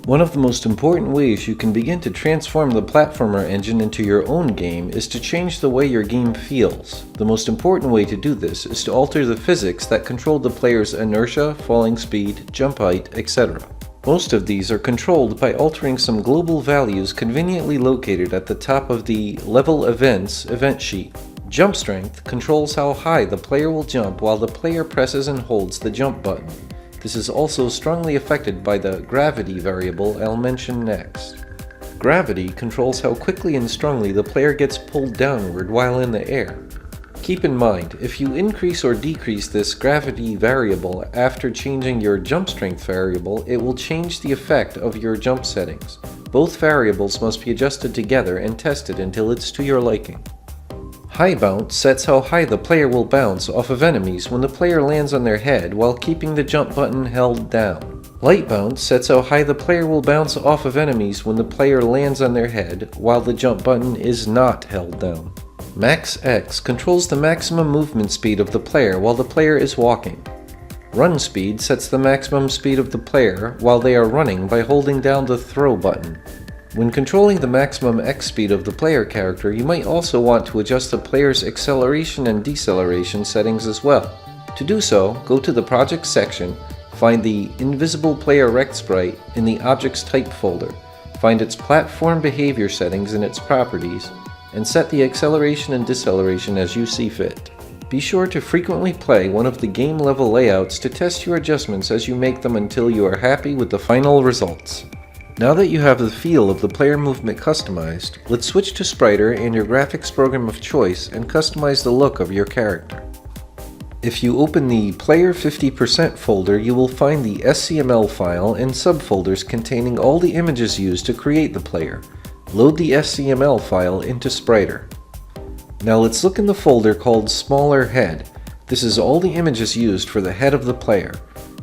One of the most important ways you can begin to transform the platformer engine into your own game is to change the way your game feels. The most important way to do this is to alter the physics that control the player's inertia, falling speed, jump height, etc. Most of these are controlled by altering some global values conveniently located at the top of the Level Events event sheet. Jump strength controls how high the player will jump while the player presses and holds the jump button. This is also strongly affected by the gravity variable I'll mention next. Gravity controls how quickly and strongly the player gets pulled downward while in the air. Keep in mind, if you increase or decrease this gravity variable after changing your jump strength variable, it will change the effect of your jump settings. Both variables must be adjusted together and tested until it's to your liking. High bounce sets how high the player will bounce off of enemies when the player lands on their head while keeping the jump button held down. Light bounce sets how high the player will bounce off of enemies when the player lands on their head while the jump button is not held down. Max X controls the maximum movement speed of the player while the player is walking. Run speed sets the maximum speed of the player while they are running by holding down the throw button. When controlling the maximum X speed of the player character, you might also want to adjust the player's acceleration and deceleration settings as well. To do so, go to the Projects section, find the Invisible Player Rect Sprite in the Objects Type folder, find its Platform Behavior settings in its Properties, and set the acceleration and deceleration as you see fit. Be sure to frequently play one of the game level layouts to test your adjustments as you make them until you are happy with the final results. Now that you have the feel of the player movement customized, let's switch to Spriter and your graphics program of choice and customize the look of your character. If you open the Player 50% folder, you will find the SCML file and subfolders containing all the images used to create the player. Load the SCML file into Spriter. Now let's look in the folder called Smaller Head. This is all the images used for the head of the player.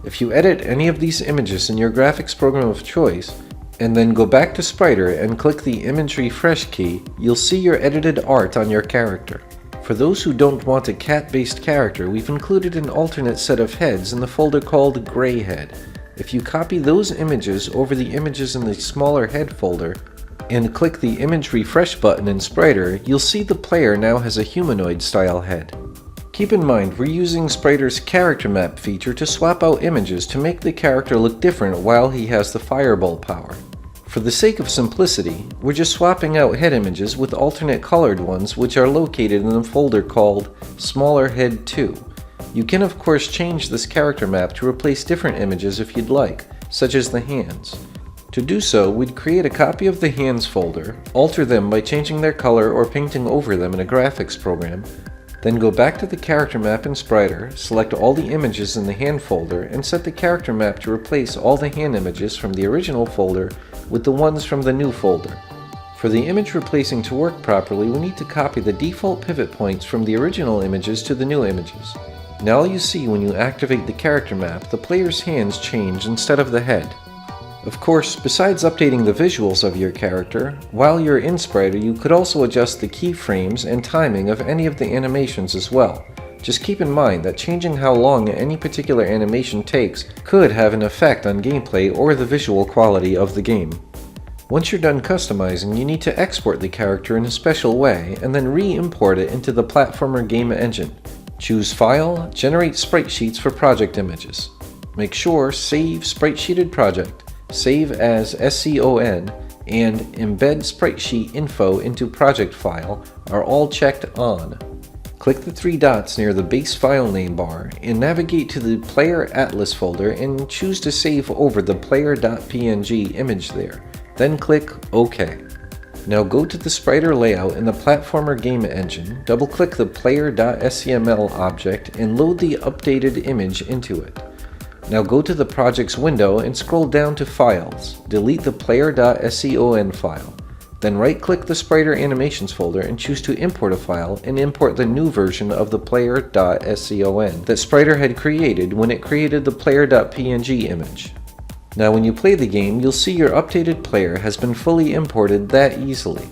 If you edit any of these images in your graphics program of choice, and then go back to Spriter and click the Image Refresh key, you'll see your edited art on your character. For those who don't want a cat-based character, we've included an alternate set of heads in the folder called Gray Head. If you copy those images over the images in the Smaller Head folder, and click the Image Refresh button in Spriter, you'll see the player now has a humanoid-style head. Keep in mind, we're using Spriter's Character Map feature to swap out images to make the character look different while he has the fireball power. For the sake of simplicity, we're just swapping out head images with alternate colored ones which are located in the folder called Smaller Head 2. You can of course change this character map to replace different images if you'd like, such as the hands. To do so, we'd create a copy of the hands folder, alter them by changing their color or painting over them in a graphics program, then go back to the character map in Spriter, select all the images in the hand folder, and set the character map to replace all the hand images from the original folder with the ones from the new folder. For the image replacing to work properly, we need to copy the default pivot points from the original images to the new images. Now you see when you activate the character map, the player's hands change instead of the head. Of course, besides updating the visuals of your character, while you're in Spriter you could also adjust the keyframes and timing of any of the animations as well. Just keep in mind that changing how long any particular animation takes could have an effect on gameplay or the visual quality of the game. Once you're done customizing, you need to export the character in a special way and then re-import it into the platformer game engine. Choose File, Generate Sprite Sheets for project images. Make sure Save Sprite Sheeted Project, Save as SCON, and Embed Sprite Sheet Info into Project File are all checked on. Click the three dots near the base file name bar and navigate to the Player Atlas folder and choose to save over the player.png image there. Then click OK. Now go to the Spriter layout in the Platformer Game Engine, double-click the player.scml object and load the updated image into it. Now go to the projects window and scroll down to Files, delete the player.scon file. Then right-click the Spriter Animations folder and choose to import a file and import the new version of the player.scon that Spriter had created when it created the player.png image. Now when you play the game, you'll see your updated player has been fully imported that easily.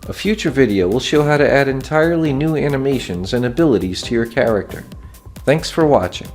A future video will show how to add entirely new animations and abilities to your character. Thanks for watching.